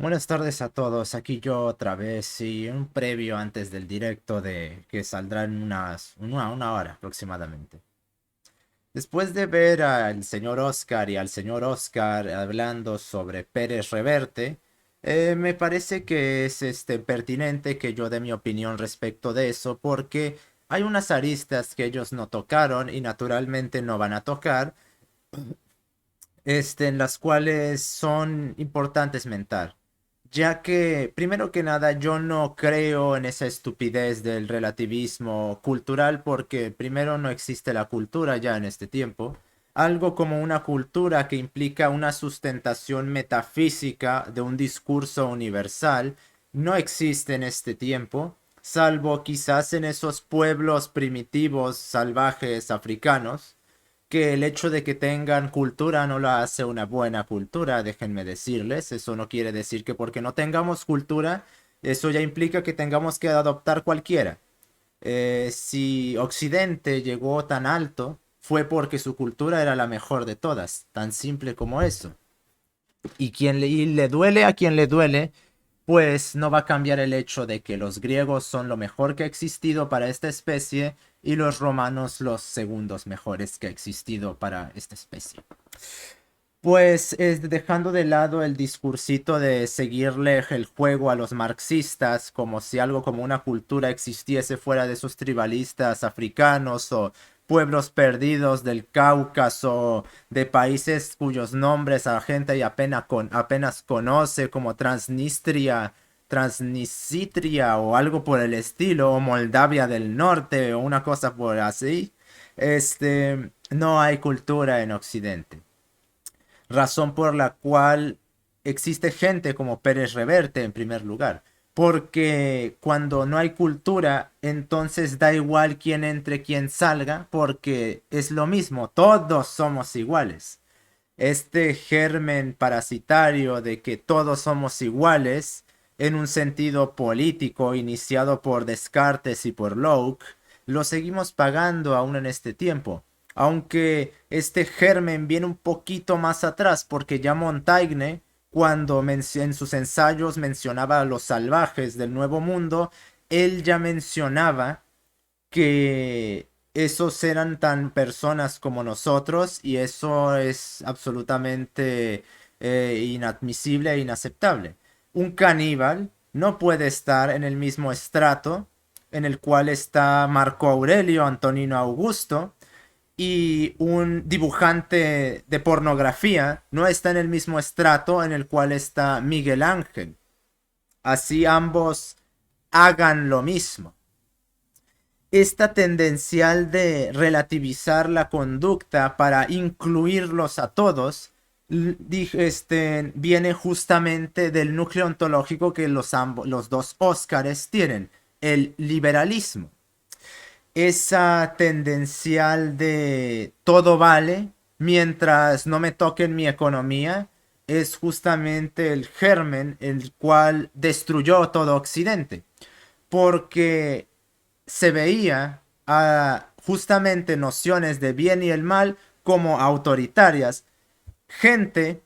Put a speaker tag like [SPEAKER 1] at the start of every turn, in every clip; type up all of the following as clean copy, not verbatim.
[SPEAKER 1] Buenas tardes a todos, aquí yo otra vez y un previo antes del directo de que saldrá en una hora aproximadamente. Después de ver al señor Oscar y al señor Oscar hablando sobre Pérez Reverte, me parece que es pertinente que yo dé mi opinión respecto de eso porque hay unas aristas que ellos no tocaron y naturalmente no van a tocar, en las cuales son importantes mentar. Ya que, primero que nada, yo no creo en esa estupidez del relativismo cultural porque primero no existe la cultura ya en este tiempo. Algo como una cultura que implica una sustentación metafísica de un discurso universal no existe en este tiempo, salvo quizás en esos pueblos primitivos salvajes africanos que el hecho de que tengan cultura no la hace una buena cultura, déjenme decirles. Eso no quiere decir que porque no tengamos cultura, eso ya implica que tengamos que adoptar cualquiera. Si Occidente llegó tan alto, fue porque su cultura era la mejor de todas, tan simple como eso. Y le duele a quien le duele, pues no va a cambiar el hecho de que los griegos son lo mejor que ha existido para esta especie y los romanos los segundos mejores que ha existido para esta especie. Pues dejando de lado el discursito de seguirle el juego a los marxistas como si algo como una cultura existiese fuera de esos tribalistas africanos o pueblos perdidos del Cáucaso, de países cuyos nombres la gente apenas conoce como Transnistria o algo por el estilo, o Moldavia del Norte o una cosa por así. No hay cultura en Occidente, razón por la cual existe gente como Pérez Reverte en primer lugar. Porque cuando no hay cultura, entonces da igual quién entre, quién salga, porque es lo mismo, todos somos iguales. Este germen parasitario de que todos somos iguales, en un sentido político iniciado por Descartes y por Locke, lo seguimos pagando aún en este tiempo. Aunque este germen viene un poquito más atrás, porque ya Montaigne, cuando en sus ensayos mencionaba a los salvajes del Nuevo Mundo, él ya mencionaba que esos eran tan personas como nosotros y eso es absolutamente inadmisible e inaceptable. Un caníbal no puede estar en el mismo estrato en el cual está Marco Aurelio, Antonino Augusto, y un dibujante de pornografía no está en el mismo estrato en el cual está Miguel Ángel. Así ambos hagan lo mismo. Esta tendencial de relativizar la conducta para incluirlos a todos viene justamente del núcleo ontológico que los dos Óscares tienen, el liberalismo. Esa tendencial de todo vale mientras no me toquen mi economía es justamente el germen el cual destruyó todo Occidente, porque se veía justamente nociones de bien y el mal como autoritarias. Gente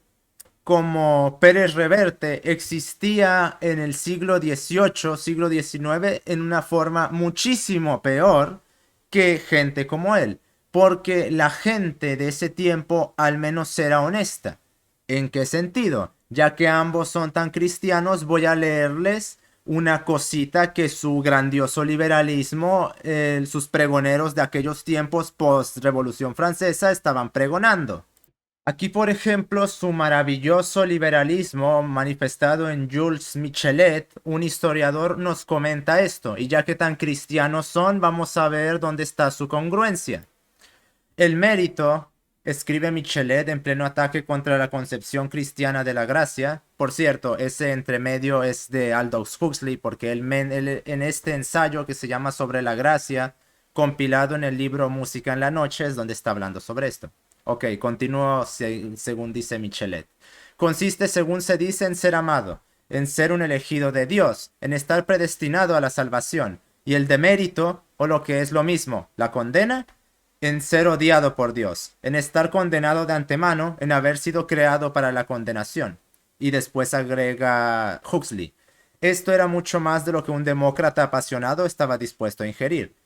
[SPEAKER 1] como Pérez Reverte existía en el siglo XVIII, siglo XIX, en una forma muchísimo peor que gente como él, porque la gente de ese tiempo al menos era honesta. ¿En qué sentido? Ya que ambos son tan cristianos, voy a leerles una cosita que su grandioso liberalismo, sus pregoneros de aquellos tiempos post-revolución francesa estaban pregonando. Aquí, por ejemplo, su maravilloso liberalismo manifestado en Jules Michelet, un historiador, nos comenta esto, y ya que tan cristianos son, vamos a ver dónde está su congruencia. El mérito, escribe Michelet en pleno ataque contra la concepción cristiana de la gracia. Por cierto, ese entremedio es de Aldous Huxley, porque él en este ensayo que se llama Sobre la gracia, compilado en el libro Música en la noche, es donde está hablando sobre esto. Ok, continúo según dice Michelet. Consiste, según se dice, en ser amado, en ser un elegido de Dios, en estar predestinado a la salvación, y el demérito, o lo que es lo mismo, la condena, en ser odiado por Dios, en estar condenado de antemano, en haber sido creado para la condenación. Y después agrega Huxley. Esto era mucho más de lo que un demócrata apasionado estaba dispuesto a ingerir.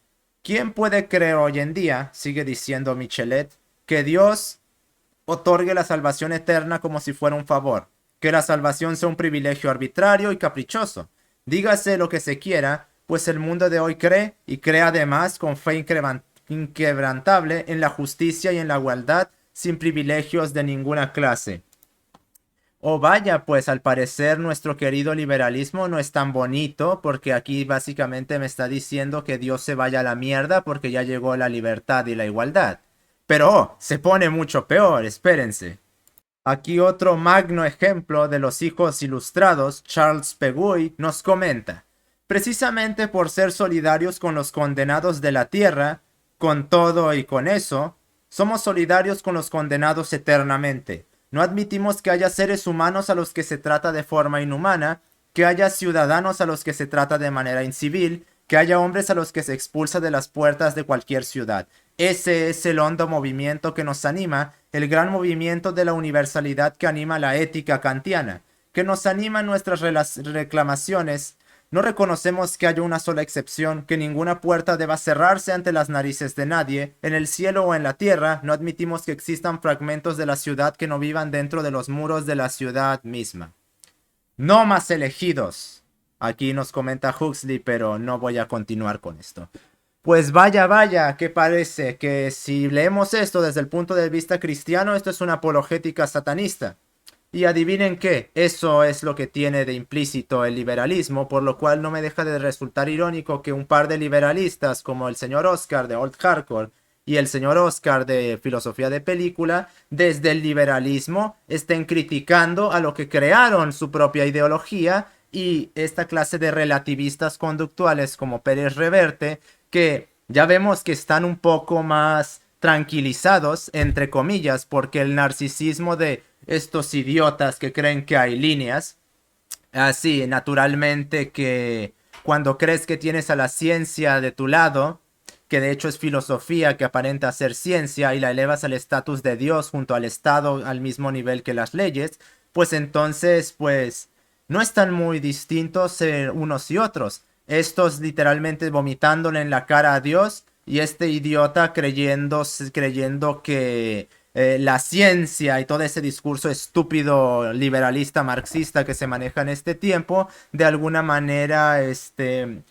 [SPEAKER 1] ¿Quién puede creer hoy en día, sigue diciendo Michelet, que Dios otorgue la salvación eterna como si fuera un favor? Que la salvación sea un privilegio arbitrario y caprichoso. Dígase lo que se quiera, pues el mundo de hoy cree, y cree además con fe inquebrantable en la justicia y en la igualdad, sin privilegios de ninguna clase. Oh, vaya, pues al parecer nuestro querido liberalismo no es tan bonito, porque aquí básicamente me está diciendo que Dios se vaya a la mierda porque ya llegó la libertad y la igualdad. Pero oh, se pone mucho peor, espérense. Aquí otro magno ejemplo de los hijos ilustrados, Charles Peguy, nos comenta: precisamente por ser solidarios con los condenados de la tierra, con todo y con eso, somos solidarios con los condenados eternamente. No admitimos que haya seres humanos a los que se trata de forma inhumana, que haya ciudadanos a los que se trata de manera incivil, que haya hombres a los que se expulsa de las puertas de cualquier ciudad. Ese es el hondo movimiento que nos anima, el gran movimiento de la universalidad que anima la ética kantiana, que nos anima en nuestras reclamaciones. No reconocemos que haya una sola excepción, que ninguna puerta deba cerrarse ante las narices de nadie. En el cielo o en la tierra, no admitimos que existan fragmentos de la ciudad que no vivan dentro de los muros de la ciudad misma. No más elegidos. Aquí nos comenta Huxley, pero no voy a continuar con esto. Pues vaya, vaya, que parece que si leemos esto desde el punto de vista cristiano, esto es una apologética satanista. Y adivinen qué, eso es lo que tiene de implícito el liberalismo, por lo cual no me deja de resultar irónico que un par de liberalistas como el señor Oscar de Old Hardcore y el señor Oscar de Filosofía de Película, desde el liberalismo estén criticando a lo que crearon su propia ideología, y esta clase de relativistas conductuales como Pérez Reverte, que ya vemos que están un poco más tranquilizados, entre comillas, porque el narcisismo de estos idiotas que creen que hay líneas, así, naturalmente que cuando crees que tienes a la ciencia de tu lado, que de hecho es filosofía que aparenta ser ciencia, y la elevas al estatus de Dios junto al Estado al mismo nivel que las leyes, pues entonces, pues, no están muy distintos unos y otros. Estos literalmente vomitándole en la cara a Dios, y este idiota creyendo que la ciencia y todo ese discurso estúpido liberalista marxista que se maneja en este tiempo, de alguna manera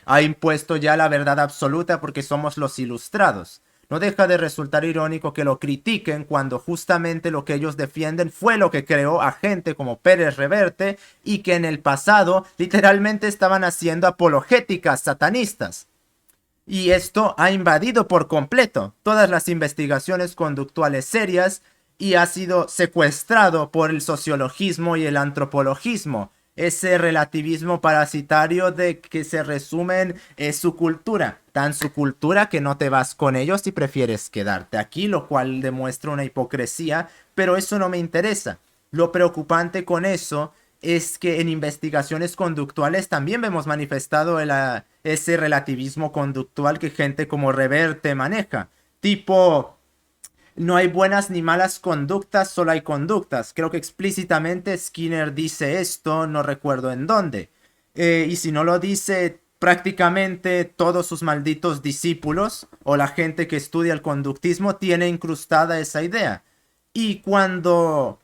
[SPEAKER 1] ha impuesto ya la verdad absoluta porque somos los ilustrados. No deja de resultar irónico que lo critiquen cuando justamente lo que ellos defienden fue lo que creó a gente como Pérez Reverte, y que en el pasado literalmente estaban haciendo apologéticas satanistas. Y esto ha invadido por completo todas las investigaciones conductuales serias y ha sido secuestrado por el sociologismo y el antropologismo. Ese relativismo parasitario de que se resumen es su cultura. Tan su cultura que no te vas con ellos y prefieres quedarte aquí, lo cual demuestra una hipocresía, pero eso no me interesa. Lo preocupante con eso es que en investigaciones conductuales también vemos manifestado ese relativismo conductual que gente como Reverte maneja. Tipo, no hay buenas ni malas conductas, solo hay conductas. Creo que explícitamente Skinner dice esto, no recuerdo en dónde. Y si no lo dice, prácticamente todos sus malditos discípulos o la gente que estudia el conductismo tiene incrustada esa idea. Y cuando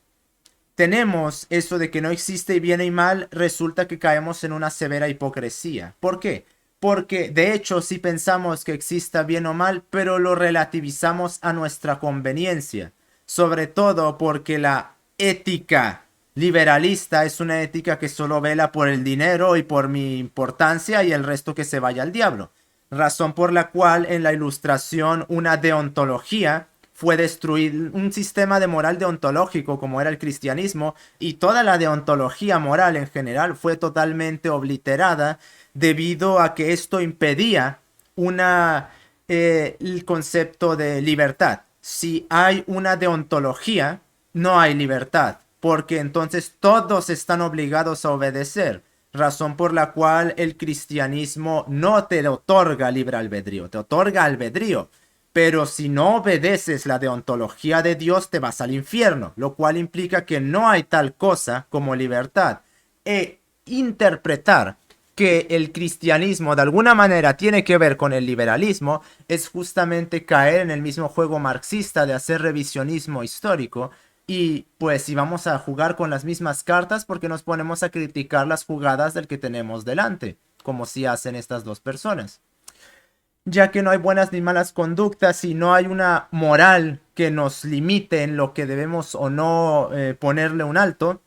[SPEAKER 1] tenemos eso de que no existe bien y mal, resulta que caemos en una severa hipocresía. ¿Por qué? Porque de hecho sí pensamos que exista bien o mal, pero lo relativizamos a nuestra conveniencia. Sobre todo porque la ética liberalista es una ética que solo vela por el dinero y por mi importancia, y el resto que se vaya al diablo. Razón por la cual en la Ilustración una deontología fue destruir, un sistema de moral deontológico como era el cristianismo, y toda la deontología moral en general fue totalmente obliterada debido a que esto impedía el concepto de libertad. Si hay una deontología, no hay libertad, porque entonces todos están obligados a obedecer. Razón por la cual el cristianismo no te otorga libre albedrío, te otorga albedrío. pero si no obedeces la deontología de Dios te vas al infierno, lo cual implica que no hay tal cosa como libertad. E interpretar que el cristianismo de alguna manera tiene que ver con el liberalismo es justamente caer en el mismo juego marxista de hacer revisionismo histórico. Y pues si vamos a jugar con las mismas cartas, porque nos ponemos a criticar las jugadas del que tenemos delante, como si hacen estas dos personas, ya que no hay buenas ni malas conductas y no hay una moral que nos limite en lo que debemos o no ponerle un alto.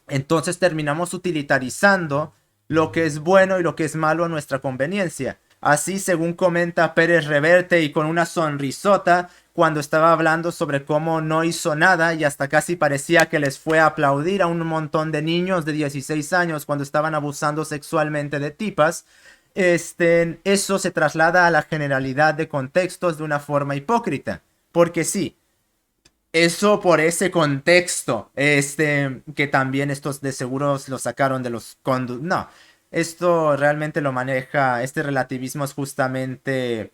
[SPEAKER 1] Entonces terminamos utilitarizando lo que es bueno y lo que es malo a nuestra conveniencia. Así, según comenta Pérez Reverte y con una sonrisota, cuando estaba hablando sobre cómo no hizo nada y hasta casi parecía que les fue a aplaudir a un montón de niños de 16 años cuando estaban abusando sexualmente de tipas, eso se traslada a la generalidad de contextos de una forma hipócrita. Porque sí, eso por ese contexto, que también estos de seguros lo sacaron de los no, esto realmente lo maneja, este relativismo es justamente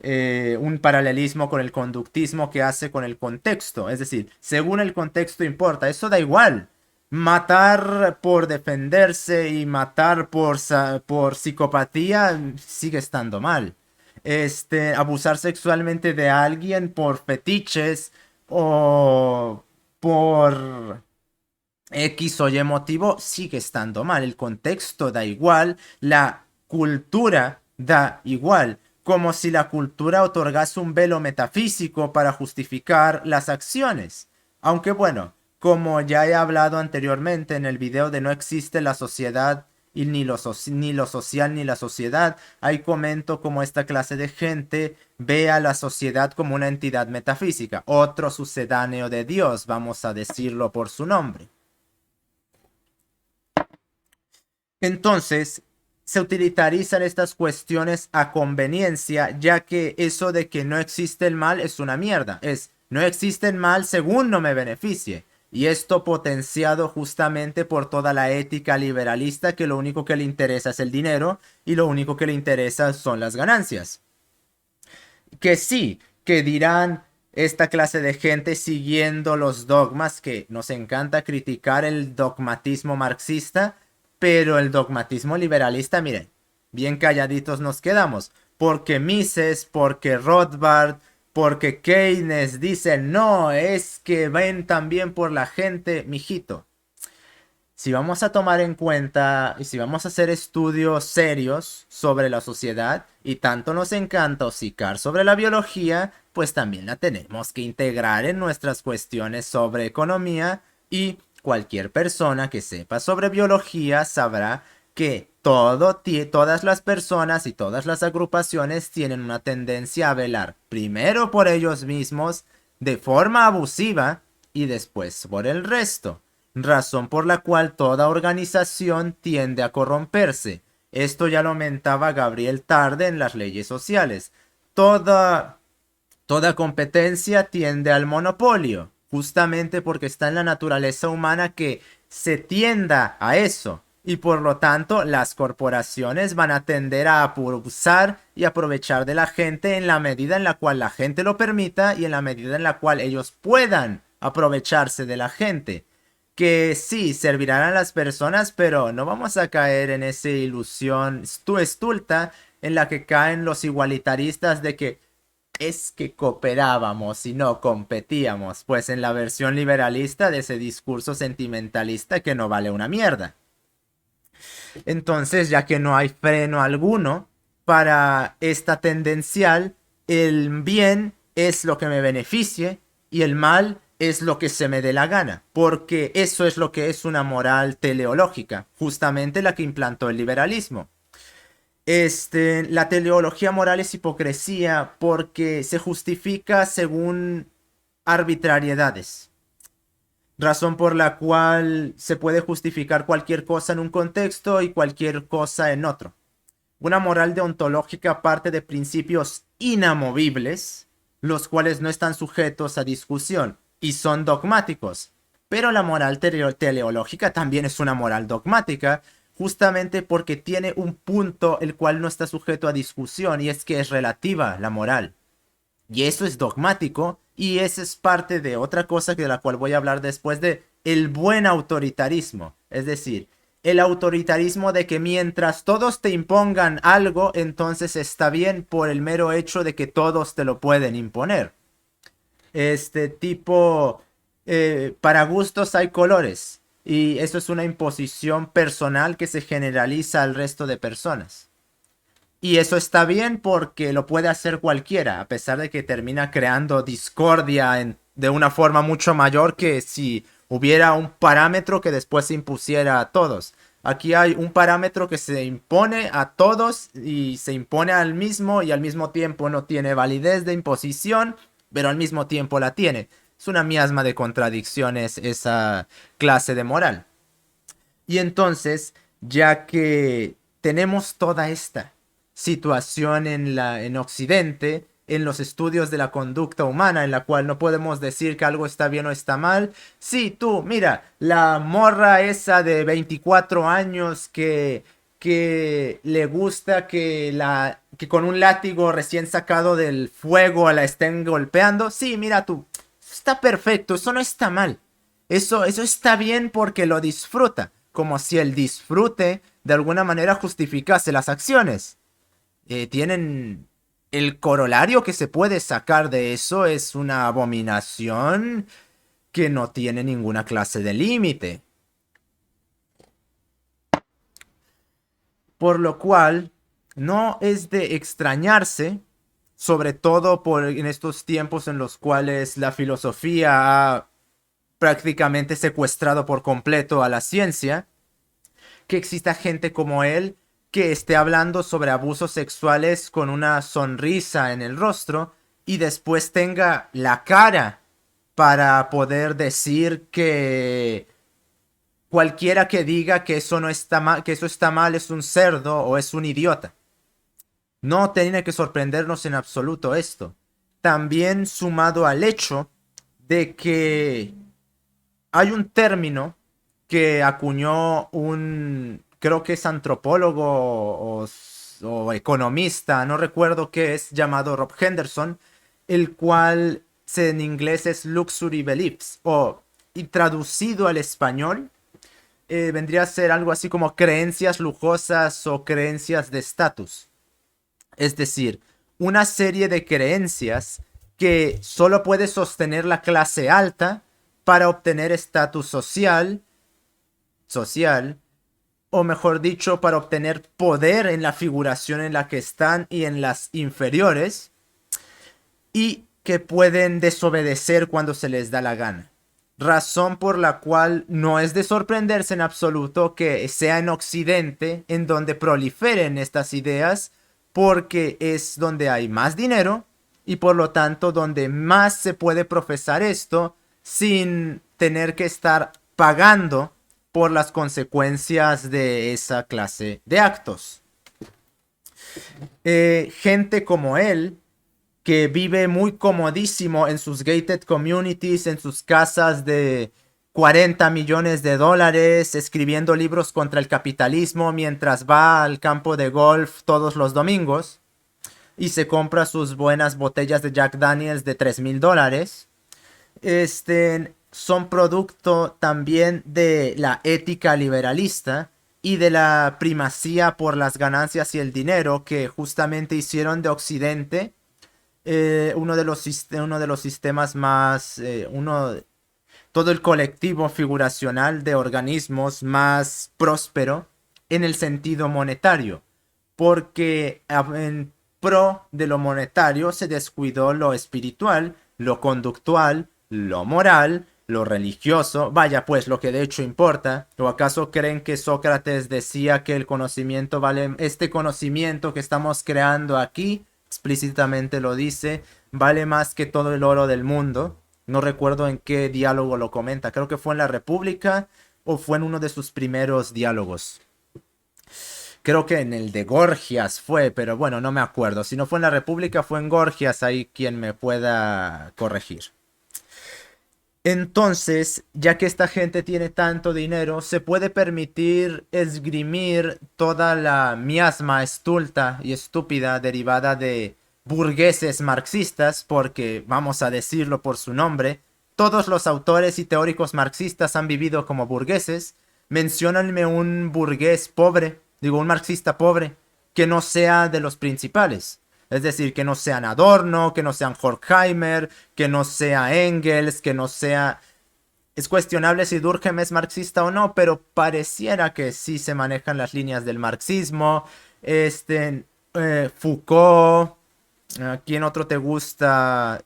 [SPEAKER 1] un paralelismo con el conductismo que hace con el contexto, es decir, según el contexto importa, eso da igual. Matar por defenderse y matar por psicopatía sigue estando mal. Abusar sexualmente de alguien por fetiches o por X o Y motivo sigue estando mal. El contexto da igual, la cultura da igual, como si la cultura otorgase un velo metafísico para justificar las acciones. Aunque bueno, como ya he hablado anteriormente en el video de no existe la sociedad y ni lo social ni la sociedad, ahí comento cómo esta clase de gente ve a la sociedad como una entidad metafísica, otro sucedáneo de Dios, vamos a decirlo por su nombre. Entonces, se utilitarizan estas cuestiones a conveniencia, ya que eso de que no existe el mal es una mierda. No existe el mal según no me beneficie. Y esto potenciado justamente por toda la ética liberalista que lo único que le interesa es el dinero y lo único que le interesa son las ganancias. Que sí, que dirán esta clase de gente siguiendo los dogmas, que nos encanta criticar el dogmatismo marxista, pero el dogmatismo liberalista, miren, bien calladitos nos quedamos, porque Mises, porque Rothbard, porque Keynes dicen, no, es que ven también por la gente, mijito. Si vamos a tomar en cuenta y si vamos a hacer estudios serios sobre la sociedad y tanto nos encanta hocicar sobre la biología, pues también la tenemos que integrar en nuestras cuestiones sobre economía, y cualquier persona que sepa sobre biología sabrá que todas las personas y todas las agrupaciones tienen una tendencia a velar primero por ellos mismos de forma abusiva y después por el resto, razón por la cual toda organización tiende a corromperse. Esto ya lo mentaba Gabriel Tarde en Las leyes sociales. Toda, toda competencia tiende al monopolio, justamente porque está en la naturaleza humana que se tienda a eso. Y por lo tanto, las corporaciones van a tender a abusar y aprovechar de la gente en la medida en la cual la gente lo permita y en la medida en la cual ellos puedan aprovecharse de la gente. Que sí, servirán a las personas, pero no vamos a caer en esa ilusión estulta en la que caen los igualitaristas de que es que cooperábamos y no competíamos, pues en la versión liberalista de ese discurso sentimentalista que no vale una mierda. Entonces, ya que no hay freno alguno para esta tendencial, el bien es lo que me beneficie y el mal es lo que se me dé la gana, porque eso es lo que es una moral teleológica, justamente la que implantó el liberalismo. La teleología moral es hipocresía porque se justifica según arbitrariedades, razón por la cual se puede justificar cualquier cosa en un contexto y cualquier cosa en otro. Una moral deontológica parte de principios inamovibles, los cuales no están sujetos a discusión y son dogmáticos. Pero la moral teleológica también es una moral dogmática, justamente porque tiene un punto el cual no está sujeto a discusión, y es que es relativa la moral. Y eso es dogmático y esa es parte de otra cosa de la cual voy a hablar después de el buen autoritarismo. Es decir, el autoritarismo de que mientras todos te impongan algo, entonces está bien por el mero hecho de que todos te lo pueden imponer. Este tipo, para gustos hay colores y eso es una imposición personal que se generaliza al resto de personas. Y eso está bien porque lo puede hacer cualquiera, a pesar de que termina creando discordia de una forma mucho mayor que si hubiera un parámetro que después se impusiera a todos. Aquí hay un parámetro que se impone a todos y se impone al mismo y al mismo tiempo no tiene validez de imposición, pero al mismo tiempo la tiene. Es una miasma de contradicciones esa clase de moral. Y entonces, ya que tenemos toda esta situación en Occidente, en los estudios de la conducta humana, en la cual no podemos decir que algo está bien o está mal. Sí, tú, mira, la morra esa de 24 años que le gusta que con un látigo recién sacado del fuego la estén golpeando. Sí, mira tú, está perfecto, eso no está mal. Eso está bien porque lo disfruta, como si el disfrute de alguna manera justificase las acciones. Tienen el corolario que se puede sacar de eso es una abominación que no tiene ninguna clase de límite. Por lo cual, no es de extrañarse, sobre todo en estos tiempos en los cuales la filosofía ha prácticamente secuestrado por completo a la ciencia, que exista gente como él que esté hablando sobre abusos sexuales con una sonrisa en el rostro y después tenga la cara para poder decir que cualquiera que diga que eso no está mal, que eso está mal es un cerdo o es un idiota. No tiene que sorprendernos en absoluto esto. También sumado al hecho de que hay un término que acuñó creo que es antropólogo o economista, no recuerdo qué es, llamado Rob Henderson, el cual en inglés es luxury beliefs, y traducido al español vendría a ser algo así como creencias lujosas o creencias de estatus. Es decir, una serie de creencias que solo puede sostener la clase alta para obtener estatus social, o mejor dicho, para obtener poder en la figuración en la que están y en las inferiores, y que pueden desobedecer cuando se les da la gana. Razón por la cual no es de sorprenderse en absoluto que sea en Occidente en donde proliferen estas ideas, porque es donde hay más dinero y por lo tanto donde más se puede profesar esto sin tener que estar pagando por las consecuencias de esa clase de actos. Gente como él, que vive muy comodísimo en sus gated communities, en sus casas de 40 millones de dólares, escribiendo libros contra el capitalismo mientras va al campo de golf todos los domingos y se compra sus buenas botellas de Jack Daniels de $3,000. Son producto también de la ética liberalista y de la primacía por las ganancias y el dinero que justamente hicieron de Occidente uno de los sistemas más, todo el colectivo figuracional de organismos más próspero en el sentido monetario, porque en pro de lo monetario se descuidó lo espiritual, lo conductual, lo moral, lo religioso, vaya pues lo que de hecho importa. ¿O acaso creen que Sócrates decía que el conocimiento vale, este conocimiento que estamos creando aquí, explícitamente lo dice, vale más que todo el oro del mundo? No recuerdo en qué diálogo lo comenta, creo que fue en la República o fue en uno de sus primeros diálogos. Creo que en el de Gorgias fue, pero bueno, no me acuerdo. Si no fue en la República, fue en Gorgias, ahí quien me pueda corregir. Entonces, ya que esta gente tiene tanto dinero, se puede permitir esgrimir toda la miasma estulta y estúpida derivada de burgueses marxistas, porque vamos a decirlo por su nombre, todos los autores y teóricos marxistas han vivido como burgueses. Menciónanme un burgués pobre, digo un marxista pobre, que no sea de los principales. Es decir, que no sean Adorno, que no sean Horkheimer, que no sea Engels, que no sea... Es cuestionable si Durkheim es marxista o no, pero pareciera que sí se manejan las líneas del marxismo. Foucault, ¿quién otro te gusta?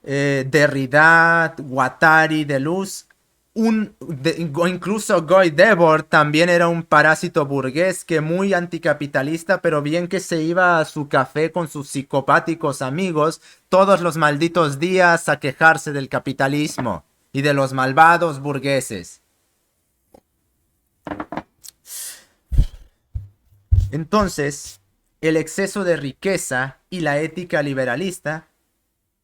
[SPEAKER 1] Derrida, Guattari, Deleuze, incluso Guy Debord también era un parásito burgués que muy anticapitalista, pero bien que se iba a su café con sus psicopáticos amigos todos los malditos días a quejarse del capitalismo y de los malvados burgueses. Entonces, el exceso de riqueza y la ética liberalista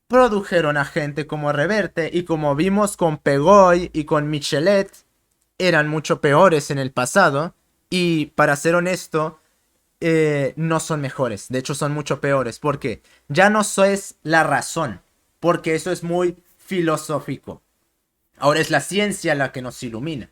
[SPEAKER 1] produjeron a gente como Reverte, y como vimos con Pegoy y con Michelet, eran mucho peores en el pasado, y para ser honesto, no son mejores, de hecho son mucho peores, porque ya no es la razón, porque eso es muy filosófico, ahora es la ciencia la que nos ilumina.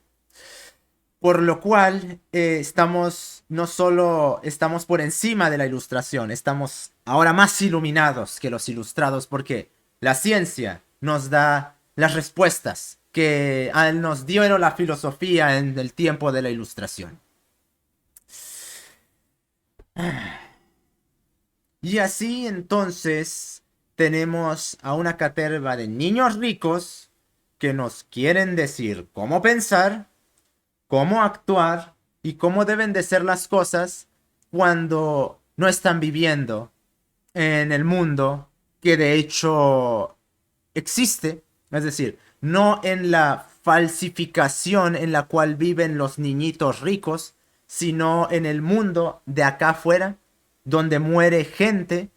[SPEAKER 1] Por lo cual, estamos, no solo estamos por encima de la ilustración, estamos ahora más iluminados que los ilustrados, porque la ciencia nos da las respuestas que nos dio la filosofía en el tiempo de la ilustración. Y así entonces tenemos a una caterva de niños ricos que nos quieren decir cómo pensar, cómo actuar y cómo deben de ser las cosas cuando no están viviendo en el mundo que de hecho existe, es decir, no en la falsificación en la cual viven los niñitos ricos, sino en el mundo de acá afuera, donde muere gente,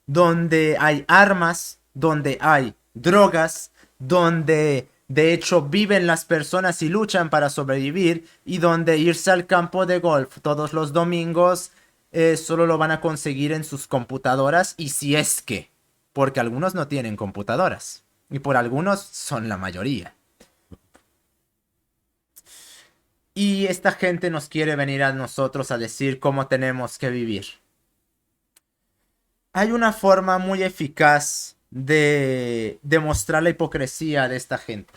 [SPEAKER 1] donde hay armas, donde hay drogas, donde de hecho viven las personas y luchan para sobrevivir, y donde irse al campo de golf todos los domingos solo lo van a conseguir en sus computadoras, y si es que, porque algunos no tienen computadoras, y por algunos son la mayoría. Y esta gente nos quiere venir a nosotros a decir cómo tenemos que vivir. Hay una forma muy eficaz de demostrar la hipocresía de esta gente.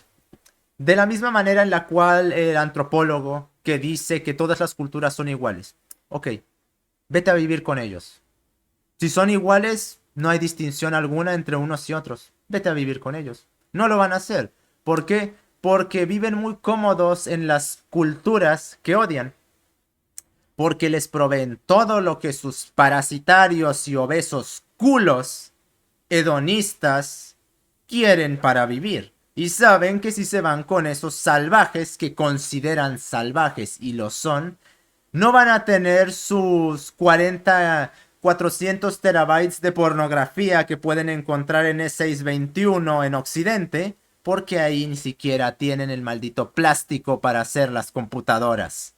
[SPEAKER 1] De la misma manera en la cual el antropólogo que dice que todas las culturas son iguales. Ok, vete a vivir con ellos. Si son iguales, no hay distinción alguna entre unos y otros. Vete a vivir con ellos. No lo van a hacer. ¿Por qué? Porque viven muy cómodos en las culturas que odian. Porque les proveen todo lo que sus parasitarios y obesos culos hedonistas quieren para vivir. Y saben que si se van con esos salvajes que consideran salvajes y lo son, no van a tener sus 400 terabytes de pornografía que pueden encontrar en E621 en Occidente, porque ahí ni siquiera tienen el maldito plástico para hacer las computadoras.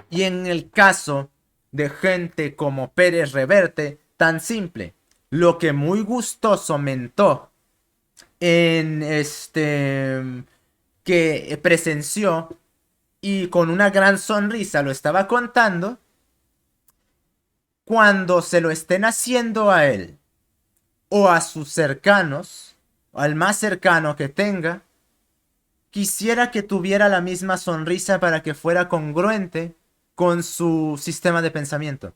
[SPEAKER 1] Y en el caso de gente como Pérez Reverte, tan simple, lo que muy gustoso mentó en que presenció y con una gran sonrisa lo estaba contando, cuando se lo estén haciendo a él o a sus cercanos, o al más cercano que tenga, quisiera que tuviera la misma sonrisa para que fuera congruente con su sistema de pensamiento.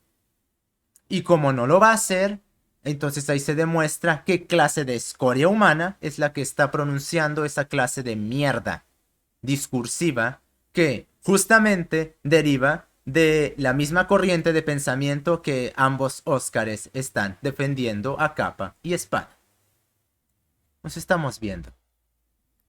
[SPEAKER 1] Y como no lo va a hacer, entonces ahí se demuestra qué clase de escoria humana es la que está pronunciando esa clase de mierda discursiva que justamente deriva de la misma corriente de pensamiento que ambos Óscares están defendiendo a capa y espada. Nos estamos viendo.